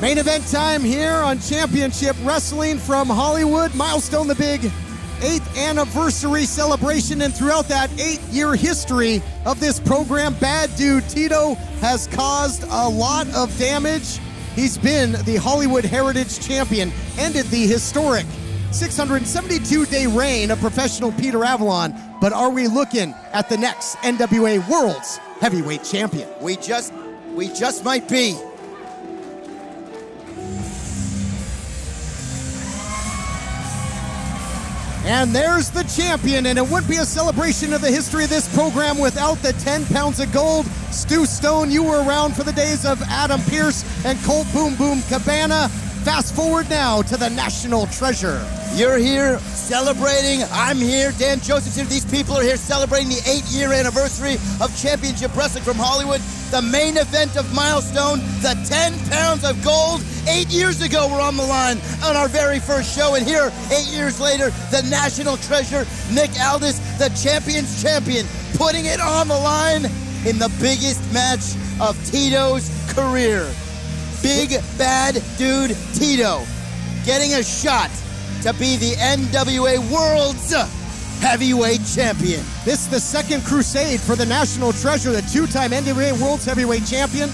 Main event time here on Championship Wrestling from Hollywood. Milestone, the big 8th anniversary celebration, and throughout that 8-year history of this program, Bad Dude Tito has caused a lot of damage. He's been the Hollywood Heritage Champion, ended the historic 672-day reign of professional Peter Avalon. But are we looking at the next NWA Worlds Heavyweight Champion? We just might be. And there's the champion, and it wouldn't be a celebration of the history of this program without the 10 pounds of gold. Stu Stone, you were around for the days of Adam Pearce and Colt Boom Boom Cabana. Fast forward now to the National Treasure. You're here celebrating, I'm here, Dan Joseph's here. These people are here celebrating the 8-year anniversary of Championship Wrestling from Hollywood. The main event of Milestone, the 10 pounds of gold. 8 years ago, we're on the line on our very first show, and here, 8 years later, the National Treasure, Nick Aldis, the champion's champion, putting it on the line in the biggest match of Tito's career. Big Bad Dude Tito getting a shot to be the NWA Worlds Heavyweight Champion. This is the second crusade for the National Treasure, the two-time NWA Worlds Heavyweight Champion.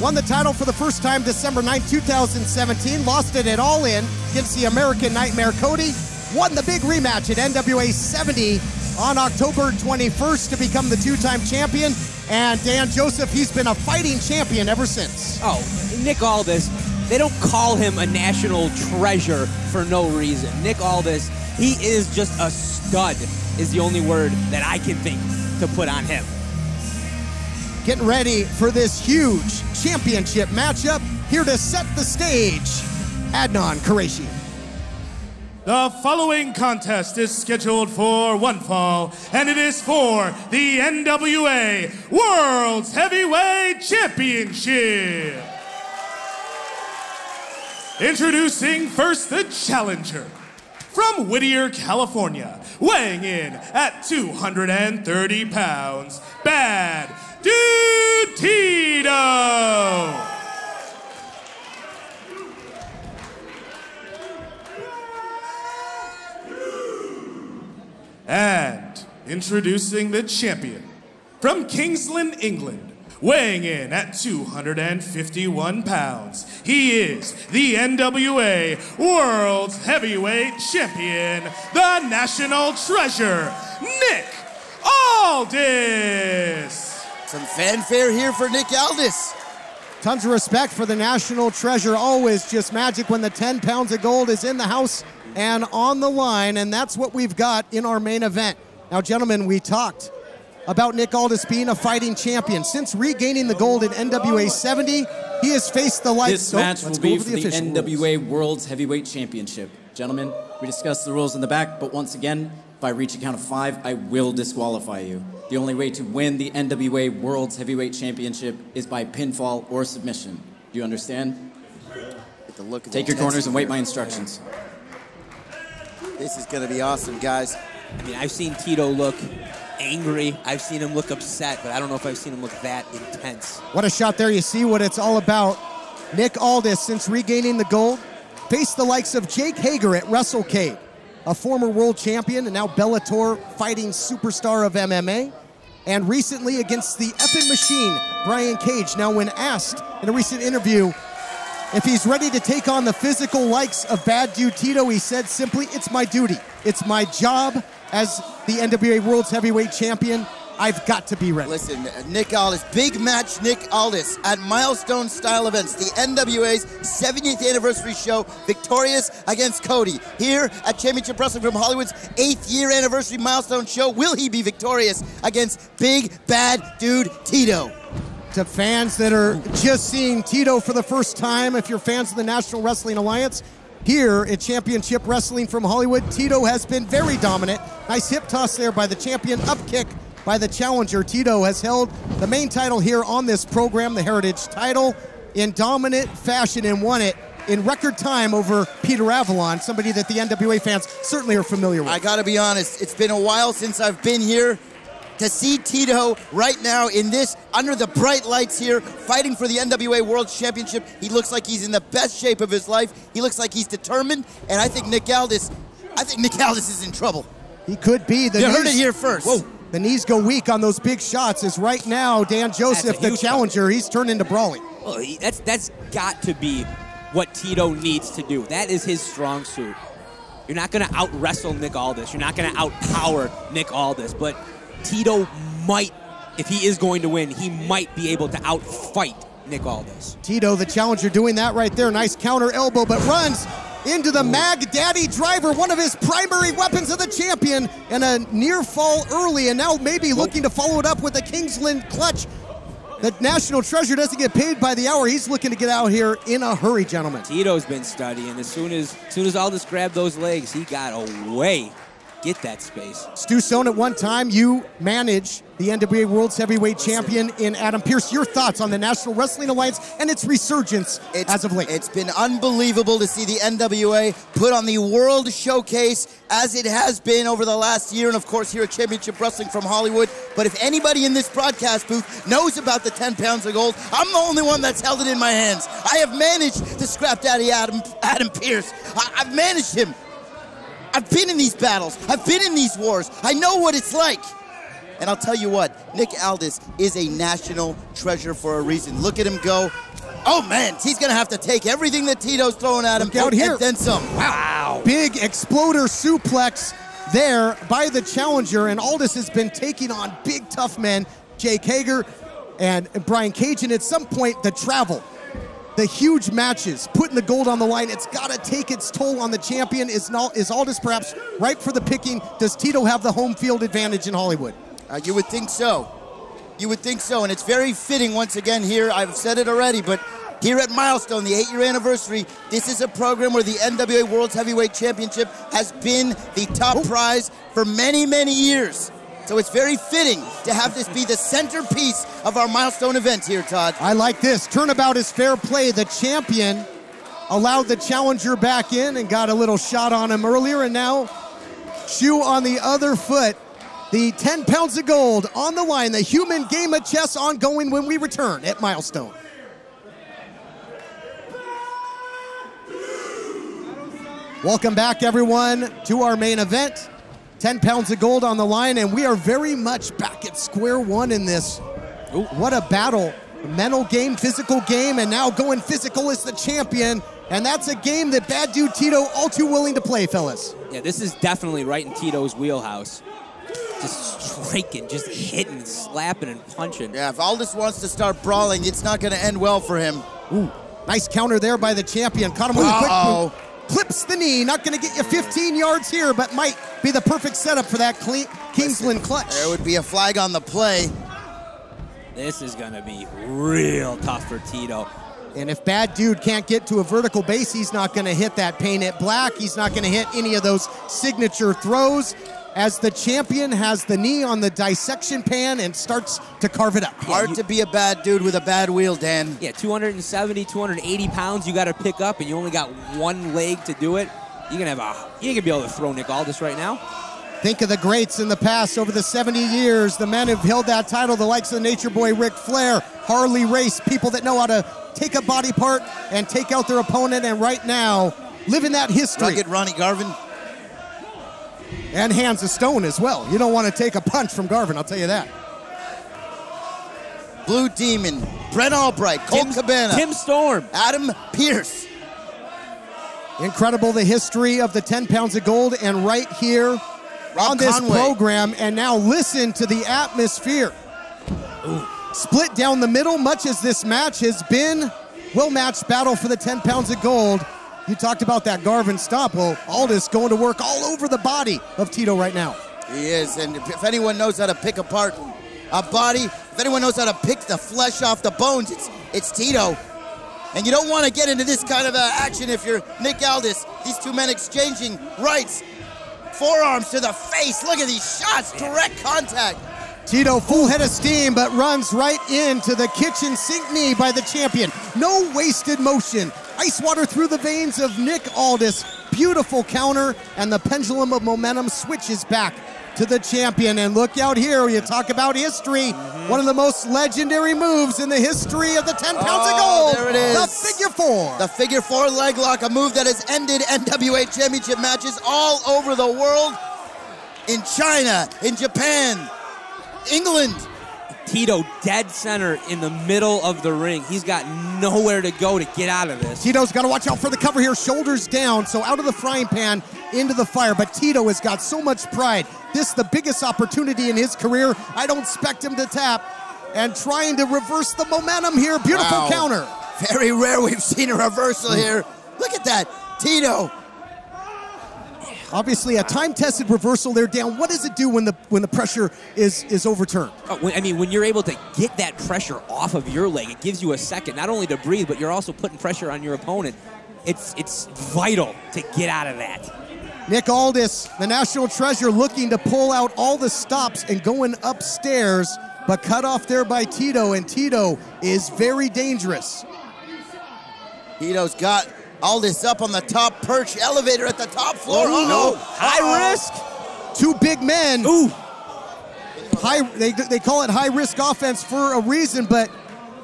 Won the title for the first time December 9, 2017. Lost it at All In against the American Nightmare Cody. Won the big rematch at NWA 70 on October 21st to become the two-time champion. And Dan Joseph, he's been a fighting champion ever since. Oh, Nick Aldis, they don't call him a national treasure for no reason. Nick Aldis, he is just a stud, is the only word that I can think to put on him. Getting ready for this huge championship matchup. Here to set the stage, Adnan Qureshi. The following contest is scheduled for one fall, and it is for the NWA Worlds Heavyweight Championship. Introducing first the challenger. From Whittier, California, weighing in at 230 pounds, Bad Dude Tito. And introducing the champion, from Kingsland, England, weighing in at 251 pounds, he is the NWA World's Heavyweight Champion, the National Treasure, Nick Aldis. Some fanfare here for Nick Aldis. Tons of respect for the National Treasure. Always just magic when the 10 pounds of gold is in the house and on the line, and that's what we've got in our main event. Now, gentlemen, we talked about Nick Aldis being a fighting champion. Since regaining the gold in NWA 70, he has faced the likes. This match will be for the NWA Worlds Heavyweight Championship. Gentlemen, we discussed the rules in the back, but once again, if I reach a count of 5, I will disqualify you. The only way to win the NWA Worlds Heavyweight Championship is by pinfall or submission. Do you understand? Take your corners and wait my instructions. This is going to be awesome, guys. I mean, I've seen Tito look angry. I've seen him look upset, but I don't know if I've seen him look that intense. What a shot there. You see what it's all about. Nick Aldis, since regaining the gold, faced the likes of Jake Hager at WrestleCade, a former world champion and now Bellator fighting superstar of MMA, and recently against the effing machine, Brian Cage. Now, when asked in a recent interview if he's ready to take on the physical likes of Bad Dude Tito, he said simply, it's my duty. It's my job as the NWA World's Heavyweight Champion. I've got to be ready. Listen, Nick Aldis, big match Nick Aldis at Milestone style events, the NWA's 70th anniversary show, victorious against Cody. Here at Championship Wrestling from Hollywood's 8th year anniversary Milestone show, will he be victorious against Big Bad Dude Tito? To fans that are just seeing Tito for the first time, if you're fans of the National Wrestling Alliance, here at Championship Wrestling from Hollywood, Tito has been very dominant. Nice hip toss there by the champion, up kick by the challenger. Tito has held the main title here on this program, the Heritage title, in dominant fashion, and won it in record time over Peter Avalon, somebody that the NWA fans certainly are familiar with. I gotta be honest, it's been a while since I've been here to see Tito right now in this, under the bright lights here, fighting for the NWA Worlds Championship. He looks like he's in the best shape of his life. He looks like he's determined, and I think Nick Aldis is in trouble. He could be. You heard it here first. Whoa. The knees go weak on those big shots, as right now, Dan Joseph, the challenger, he's turned into brawling. Well, that's got to be what Tito needs to do. That is his strong suit. You're not going to out-wrestle Nick Aldis. You're not going to out-power Nick Aldis, but Tito might, if he is going to win, he might be able to out-fight Nick Aldis. Tito, the challenger, doing that right there. Nice counter elbow, but runs into the Mag Daddy driver, one of his primary weapons of the champion, and a near fall early, and now maybe looking to follow it up with a Kingsland clutch. The National Treasure doesn't get paid by the hour. He's looking to get out here in a hurry, gentlemen. Tito's been studying. As soon as Aldis grabbed those legs, he got away. Get that space. Stu Stone, at one time, you managed the NWA Worlds Heavyweight Champion in Adam Pearce. Your thoughts on the National Wrestling Alliance and its resurgence as of late? It's been unbelievable to see the NWA put on the World Showcase as it has been over the last year, and of course here at Championship Wrestling from Hollywood. But if anybody in this broadcast booth knows about the 10 pounds of gold, I'm the only one that's held it in my hands. I have managed to scrap Daddy Adam Pearce. I've managed him. I've been in these battles. I've been in these wars. I know what it's like. And I'll tell you what, Nick Aldis is a national treasure for a reason. Look at him go. Oh, man, he's going to have to take everything that Tito's throwing at him out here. And then some. Wow. Big exploder suplex there by the challenger, and Aldis has been taking on big, tough men, Jake Hager and Brian Cage, and at some point, the travel. The huge matches, putting the gold on the line, it's got to take its toll on the champion. Is Aldis perhaps ripe for the picking? Does Tito have the home field advantage in Hollywood? You would think so. You would think so, and it's very fitting once again here. I've said it already, but here at Milestone, the 8-year anniversary, this is a program where the NWA Worlds Heavyweight Championship has been the top prize for many, many years. So it's very fitting to have this be the centerpiece of our Milestone event here, Todd. I like this. Turnabout is fair play. The champion allowed the challenger back in and got a little shot on him earlier, and now shoe on the other foot. The 10 pounds of gold on the line. The human game of chess ongoing when we return at Milestone. Welcome back, everyone, to our main event. 10 pounds of gold on the line, and we are very much back at square one in this. Ooh, what a battle. Mental game, physical game, and now going physical as the champion. And that's a game that Bad Dude Tito all too willing to play, fellas. Yeah, this is definitely right in Tito's wheelhouse. Just striking, just hitting, slapping, and punching. Yeah, if Aldis wants to start brawling, it's not going to end well for him. Ooh, nice counter there by the champion. Caught him with a quick move. Clips the knee. Not going to get you 15 yards here, but might be the perfect setup for that Kingsland clutch. There would be a flag on the play. This is going to be real tough for Tito. And if Bad Dude can't get to a vertical base, he's not going to hit that paint it black. He's not going to hit any of those signature throws, as the champion has the knee on the dissection pan and starts to carve it up. Hard to be a Bad Dude with a bad wheel, Dan. Yeah, 270, 280 pounds you got to pick up, and you only got one leg to do it. You ain't gonna be able to throw Nick Aldis right now. Think of the greats in the past over the 70 years, the men who've held that title, the likes of the Nature Boy Ric Flair, Harley Race, people that know how to take a body part and take out their opponent, and right now, living that history. Rugged Ronnie Garvin. And hands of stone as well. You don't want to take a punch from Garvin, I'll tell you that. Blue Demon, Brent Albright, Colt Cabana, Tim Storm, Adam Pearce. Incredible, the history of the 10 pounds of gold, and right here on this program, and now listen to the atmosphere. Ooh. Split down the middle, much as this match has been well-matched battle for the 10 pounds of gold. You talked about that Garvin stop. Well, Aldis going to work all over the body of Tito right now. He is, and if anyone knows how to pick apart a body, if anyone knows how to pick the flesh off the bones, it's Tito. And you don't want to get into this kind of action if you're Nick Aldis. These two men exchanging rights. Forearms to the face. Look at these shots, direct contact. Tito full head of steam, but runs right into the kitchen sink knee by the champion. No wasted motion. Ice water through the veins of Nick Aldis. Beautiful counter, and the pendulum of momentum switches back to the champion. And look out here, you talk about history. One of the most legendary moves in the history of the 10 pounds of gold. There it is. The figure four. The figure four leg lock, a move that has ended NWA Championship matches all over the world. In China, in Japan, England. Tito dead center in the middle of the ring. He's got nowhere to go to get out of this. Tito's got to watch out for the cover here. Shoulders down, so out of the frying pan into the fire. But Tito has got so much pride. This is the biggest opportunity in his career. I don't expect him to tap. And trying to reverse the momentum here. Beautiful counter. Very rare we've seen a reversal here. Look at that. Tito. Obviously, a time-tested reversal there down. What does it do when the pressure is overturned? When you're able to get that pressure off of your leg, it gives you a second, not only to breathe, but you're also putting pressure on your opponent. It's vital to get out of that. Nick Aldis, the National Treasure, looking to pull out all the stops and going upstairs, but cut off there by Tito, and Tito is very dangerous. Tito's got Aldis up on the top perch, elevator at the top floor. High risk. Two big men. Ooh. They call it high-risk offense for a reason, but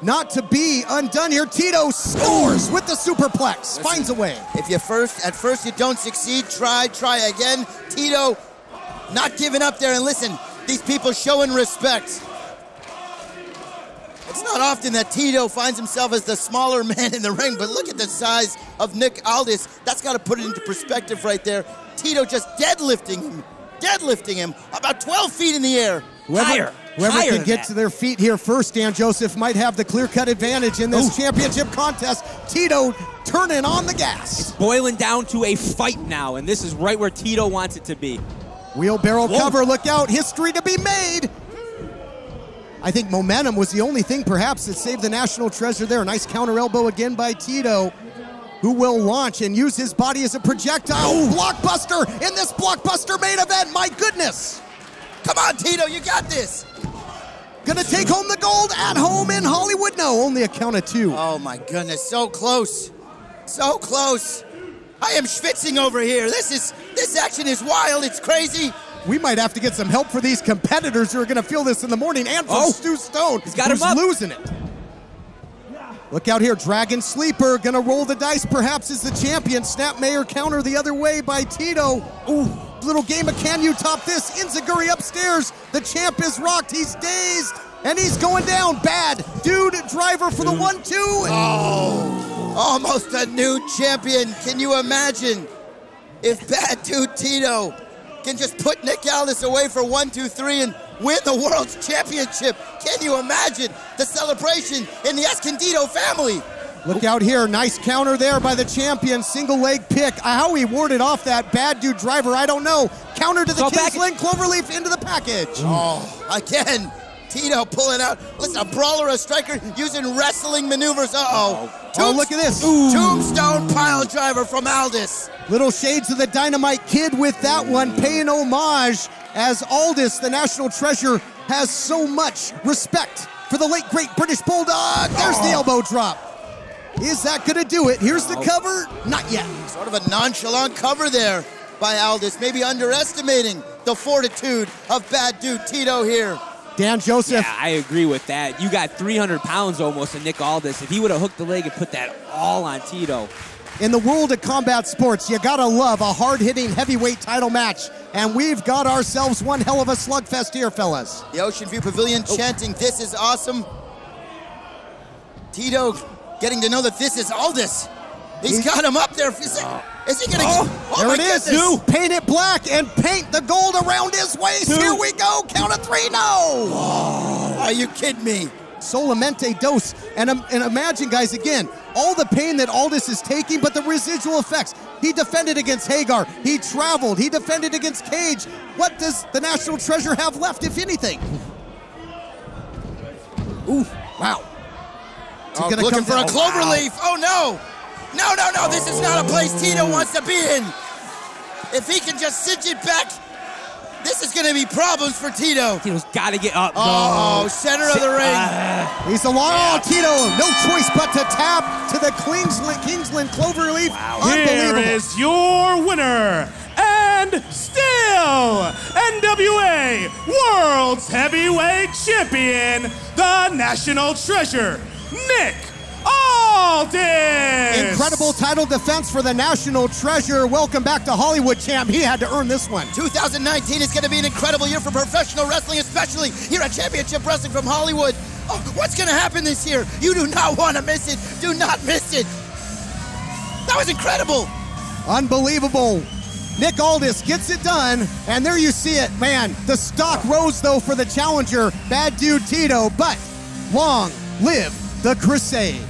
not to be undone here. Tito scores with the superplex, finds a way. If at first you don't succeed, try again. Tito not giving up there, and listen, these people showing respect. It's not often that Tito finds himself as the smaller man in the ring, but look at the size of Nick Aldis. That's got to put it into perspective right there. Tito just deadlifting him about 12 feet in the air. Whoever can get to their feet here first, Dan Joseph, might have the clear-cut advantage in this championship contest. Tito turning on the gas. It's boiling down to a fight now, and this is right where Tito wants it to be. Wheelbarrow cover, look out, history to be made. I think momentum was the only thing perhaps that saved the National Treasure there. Nice counter elbow again by Tito, who will launch and use his body as a projectile. Blockbuster in this blockbuster main event, my goodness. Come on, Tito, you got this. Gonna take home the gold at home in Hollywood? No, only a count of two. Oh my goodness, so close. So close. I am schwitzing over here. This action is wild, it's crazy. We might have to get some help for these competitors who are going to feel this in the morning, and for Stu Stone, he's got him up. Losing it. Look out here, Dragon Sleeper, going to roll the dice perhaps as the champion. Snapmare counter the other way by Tito. Ooh, little game of can you top this? Enziguri upstairs. The champ is rocked. He's dazed, and he's going down. Bad Dude Driver for the 1-2. Oh, almost a new champion. Can you imagine if Bad Dude Tito can just put Nick Aldis away for 1, 2, 3 and win the World's Championship? Can you imagine the celebration in the Escondido family? Look out here, nice counter there by the champion, single leg pick. How he warded off that Bad Dude Driver, I don't know. Counter to the Kingsland Cloverleaf into the package. Oh, again, Tito pulling out. Listen, a brawler, a striker, using wrestling maneuvers. Oh, look at this. Tombstone pile driver from Aldis. Little shades of the Dynamite Kid with that one, paying homage as Aldis, the National Treasure, has so much respect for the late, great British Bulldog. There's the elbow drop. Is that going to do it? Here's the cover. Not yet. Sort of a nonchalant cover there by Aldis, maybe underestimating the fortitude of Bad Dude Tito here. Dan Joseph. Yeah, I agree with that. You got 300 pounds almost in Nick Aldis. If he would have hooked the leg and put that all on Tito. In the world of combat sports, you gotta love a hard-hitting heavyweight title match. And we've got ourselves one hell of a slugfest here, fellas. The Ocean View Pavilion chanting, "This is awesome." Tito getting to know that this is Aldis. He's got him up there. Is he gonna get... there it is. Paint it black and paint the gold around his waist. Here we go. Count of 3. No. Are you kidding me? Solamente dos. And imagine, guys, again, all the pain that Aldis is taking, but the residual effects. He defended against Hagar. He traveled. He defended against Cage. What does the National Treasure have left, if anything? Ooh, wow. Looking for a cloverleaf. Oh, no. No. This is not a place Tito wants to be in. If he can just cinch it back, this is going to be problems for Tito. Tito's got to get up. Oh, center of the ring. He's along. Tito, no choice but to tap to the Kingsland Cloverleaf. Wow. Here is your winner, and still NWA World's Heavyweight Champion, the National Treasure, Nick Aldis! Incredible title defense for the National Treasure. Welcome back to Hollywood, champ. He had to earn this one. 2019 is going to be an incredible year for professional wrestling, especially here at Championship Wrestling from Hollywood. Oh, what's going to happen this year? You do not want to miss it. Do not miss it. That was incredible. Unbelievable. Nick Aldis gets it done, and there you see it. Man, the stock rose, though, for the challenger, Bad Dude Tito, but long live the Crusade.